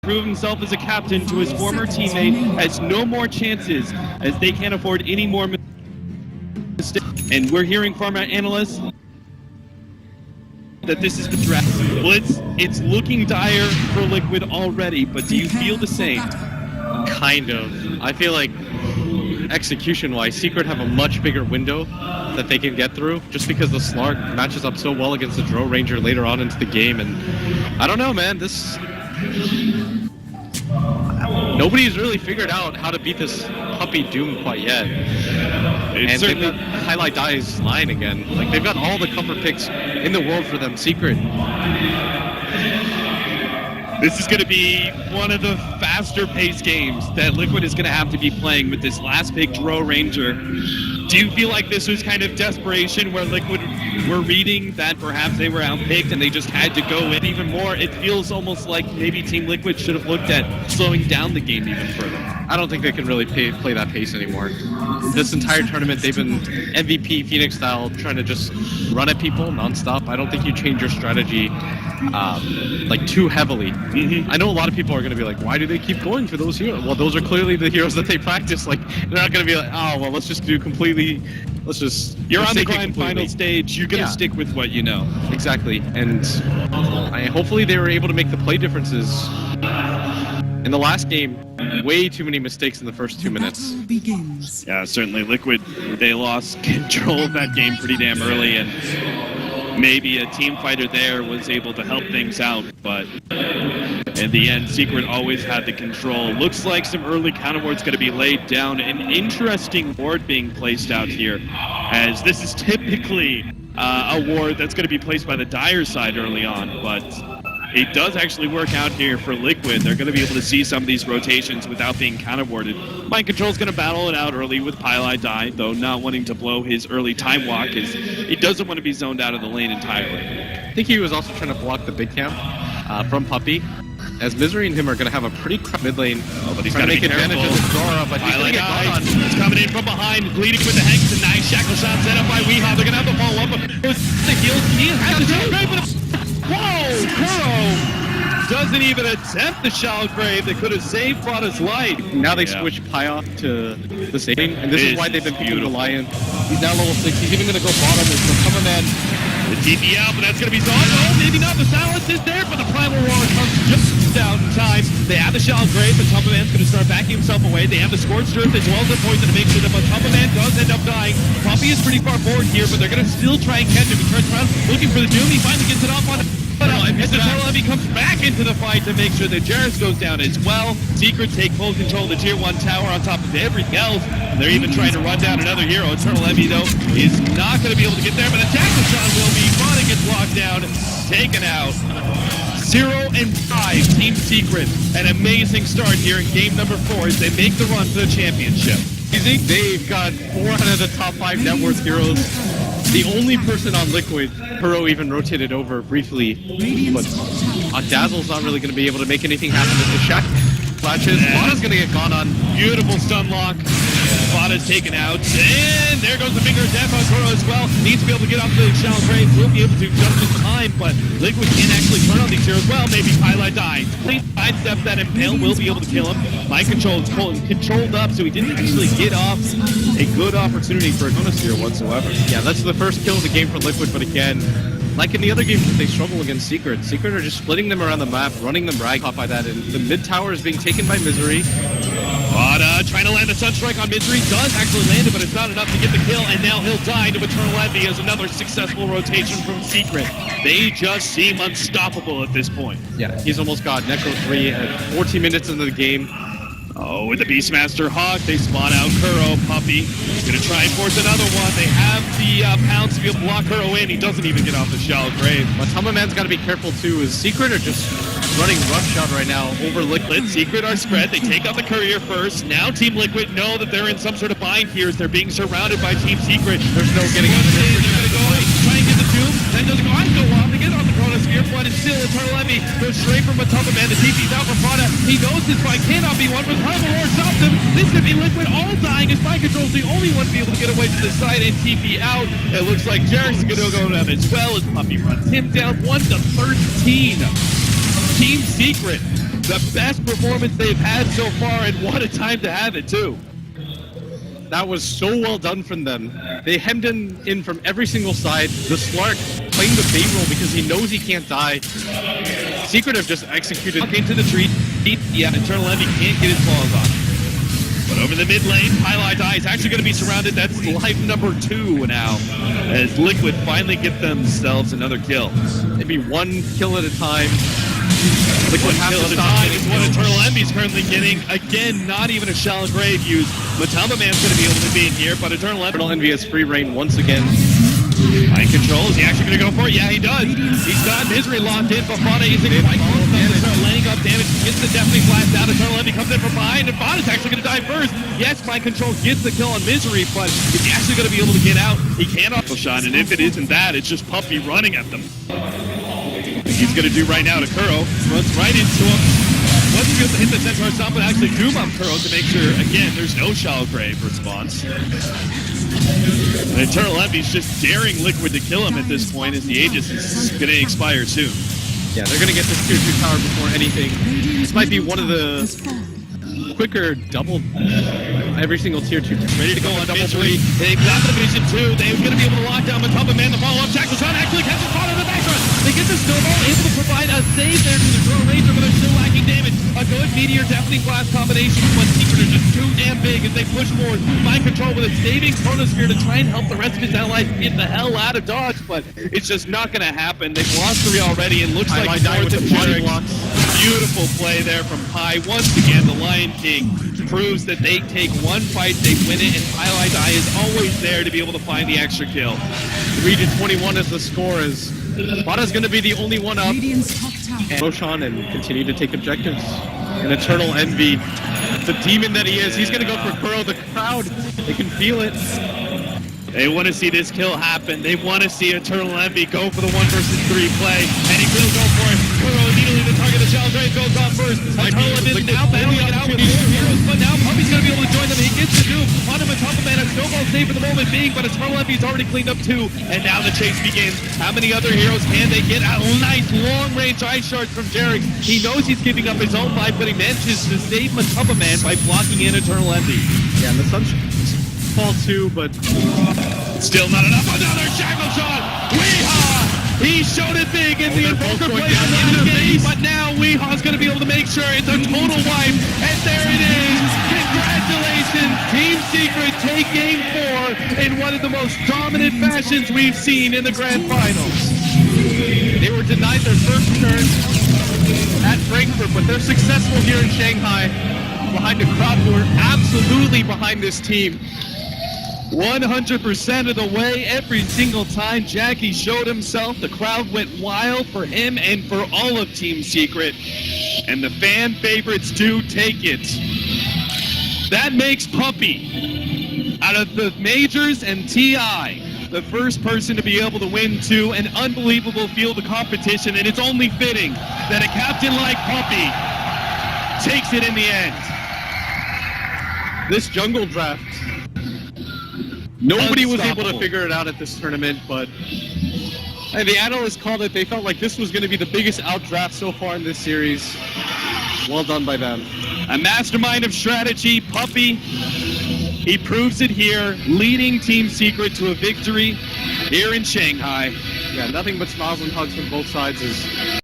prove himself as a captain to his former teammate, has no more chances as they can't afford any more mistakes. And we're hearing from our analysts that this is the draft. Well, it's looking dire for Liquid already, but do you feel the same? Kind of. I feel like execution-wise, Secret have a much bigger window that they can get through, just because the Slark matches up so well against the Dro Ranger later on into the game, and I don't know, man, nobody's really figured out how to beat this puppy Doom quite yet. And they've got Highlight Dye's line again. Like, they've got all the comfort picks in the world for them. Secret. This is going to be one of the faster-paced games that Liquid is going to have to be playing with this last pick, Dro Ranger. Do you feel like this was kind of desperation where Liquid were reading that perhaps they were outpicked and they just had to go in even more? It feels almost like maybe Team Liquid should have looked at slowing down the game even further. I don't think they can really play that pace anymore. This entire tournament, they've been MVP Phoenix style, trying to just run at people nonstop. I don't think you change your strategy like too heavily. Mm-hmm. I know a lot of people are going to be like, why do they keep going for those heroes? Well, those are clearly the heroes that they practice. Like, they're not going to be like, oh, well, let's just do completely, You're on the grind final stage, you're going to stick with what you know. Exactly, and hopefully they were able to make the play differences. In the last game, way too many mistakes in the first 2 minutes. Yeah, certainly Liquid, they lost control of that game pretty damn early, and maybe a team fighter there was able to help things out, but in the end, Secret always had the control. Looks like some early counter ward's going to be laid down. An interesting ward being placed out here, as this is typically a ward that's going to be placed by the Dire side early on, but it does actually work out here for Liquid. They're going to be able to see some of these rotations without being counter-warded. Mind Control's going to battle it out early with Pylai Die, though not wanting to blow his early time walk, as he doesn't want to be zoned out of the lane entirely. I think he was also trying to block the big camp from Puppy, as Misery and him are going to have a pretty crowded mid lane. Oh, but he's trying got to make advantage of the Zora, but he's going to get caught on. It's coming in from behind, leading with the Hex, and nice shackle shot set up by Weehaw. They're going to have to follow up. The heals. He has the shell grave, but whoa! Kuro doesn't even attempt the shell grave that could have saved Plata's life. Now they switch Pya to the saving, and this is why they've been picking the Lion. He's now level 6. He's even going to go bottom. It's the Summerman. The TP out, but that's going to be zoned. Oh, maybe not. The silence is there, but the Primal Roar comes just out in time. They have the Shell Grave, but Tumbaman's going to start backing himself away. They have the Scorched Earth as well as the poison to make sure that Tumbaman does end up dying. Puppy is pretty far forward here, but they're going to still try and catch him. He turns around looking for the Doom. He finally gets it off on as the Turtle Heavy comes back into the fight to make sure that Jarrus goes down as well. Secret take full control of the Tier 1 tower on top of everything else. And they're even trying to run down another hero. Turtle Heavy, though, is not going to be able to get there, but the Jackal Shot will be. Fun gets locked down, taken out. 0-5, Team Secret. An amazing start here in game number 4 as they make the run for the championship. You think they've got 4 out of the top 5 net worth heroes? The only person on Liquid, Kuro even rotated over briefly, but Dazzle's not really going to be able to make anything happen with the Shack flashes. Plata's going to get gone on. Beautiful stun lock. Plata's taken out, and there goes the finger of death on Kuro as well. Needs to be able to get off the Shell Grave. Will be able to just in time, but Liquid can't actually turn on these heroes. Well, maybe Pylai dies. Please sidestep that Impale. Will be able to kill him. Mind Control is controlled up, so he didn't actually get off a good opportunity for a bonus here whatsoever. Yeah, that's the first kill of the game for Liquid, but again, like in the other games, they struggle against Secret. Secret are just splitting them around the map, running them rag caught by that, and the mid tower is being taken by Misery. But trying to land a Sunstrike on Misery, does actually land it, but it's not enough to get the kill, and now he'll die to Eternal Envy as another successful rotation from Secret. They just seem unstoppable at this point. Yeah, he's almost got Necro 3 at 14 minutes into the game. Oh, with the Beastmaster Hawk, they spawn out Kuro. Puppy gonna try and force another one. They have the pounce to be able to block Kuro in. He doesn't even get off the Shell Grave. But Tumbaman's got to be careful too. Is Secret are just running roughshod right now over Liquid. Secret are spread. They take out the Courier first. Now Team Liquid know that they're in some sort of bind here as they're being surrounded by Team Secret. There's no getting out of this. They're gonna go try and get the Doom. That doesn't go on so long. They get on the Chronosphere, but it's still Eternal Envy. Goes straight from a Tumbaman. The TP's out from Prada. He knows this fight cannot be won, but Primal Roar stops him. This could be Liquid all dying as Mind Control's the only one to be able to get away to the side and TP out. It looks like Jarrus is gonna go down as well as Puppy runs him down 1-13. Team Secret, the best performance they've had so far, and what a time to have it too. That was so well done from them. They hemmed him in from every single side. The Slark playing the bait role because he knows he can't die. Secret have just executed. Into the tree. Yeah, Eternal Envy can't get his claws on. But over the mid lane, Highlight Eye is actually going to be surrounded. That's life number 2 now, as Liquid finally get themselves another kill. Maybe one kill at a time. Liquid One kill at a time is what Eternal Envy is currently getting. Again, not even a Shallow Grave used. Matamba Man's going to be able to be in here, but Eternal Envy has free reign once again. Mind control, is he actually going to go for it? Yeah, he does. He's got Misery locked in, but Fana isn't quite close enough to start laying up damage. Gets the Deafening Blast out. Eternal Envy comes in from behind, and Fana's actually going to die first. Yes, Mind control gets the kill on Misery, but is he actually going to be able to get out? He can't off the shot, and if it isn't that, it's just Puppy running at them. He's going to do right now to Kuro. Runs right into him. Wasn't able to hit the Centaur stop, but actually doom on Kuro to make sure, again, there's no Shallow Grave response. And Eternal Envy's just daring Liquid to kill him at this point, as the Aegis is going to expire soon. Yeah, they're going to get this tier 2 tower before anything. This might be one of the quicker double every single tier 2. Ready to go on double 3. They've got the vision too. They're going to be able to lock down Matamba Man. The follow-up Shackle shot actually catches Fana in the back run. They get the snowball, able to provide a save there to the Throw Ranger, but they're still lacking damage. A good Meteor Deafening Blast combination, but Secret are just too damn big as they push forward. Mind control with a saving Chronosphere to try and help the rest of his allies get the hell out of dodge, but it's just not going to happen. They've lost 3 already, and looks like with the body blocks. Beautiful play there from Pi. Once again, the Lion King proves that they take one fight, they win it, and Highlight Eye is always there to be able to find the extra kill. 3-21 is the score, as Bada's going to be the only one up. Roshan and continue to take objectives. And Eternal Envy, the demon that he is, he's going to go for Kuro. The crowd, they can feel it. They want to see this kill happen. They want to see Eternal Envy go for the 1 versus 3 play, and he will go for it. Kuro immediately the target of Shallow Grave goes off first. Eternal Envy now battling it out with 4 heroes, but now Puppy's going to be able to join them. He gets the doom on him. Matamba Man, a snowball save for the moment being, but Eternal Envy's already cleaned up 2, and now the chase begins. How many other heroes can they get? A nice long-range Ice Shard from Jarek. He knows he's giving up his own life, but he manages to save Matamba Man by blocking in Eternal Envy. Yeah, and the Sunshine fall too, but still not enough. Another Shackle shot! Weehaw! He showed it big in the Invoker play in the game, but now Weehaw's going to be able to make sure it's a total wipe, and there it is! Congratulations! Team Secret take Game 4 in one of the most dominant fashions we've seen in the Grand Finals. They were denied their first turn at Frankfurt, but they're successful here in Shanghai behind a crowd who are absolutely behind this team. 100% of the way, every single time Jackie showed himself, the crowd went wild for him and for all of Team Secret. And the fan favorites do take it. That makes Puppy, out of the Majors and TI, the first person to be able to win to an unbelievable field of competition, and it's only fitting that a captain like Puppy takes it in the end. This jungle draft, nobody was able to figure it out at this tournament, but the analysts called it. They felt like this was going to be the biggest outdraft so far in this series. Well done by them. A mastermind of strategy, Puppy. He proves it here, leading Team Secret to a victory here in Shanghai. Yeah, nothing but smiles and hugs from both sides.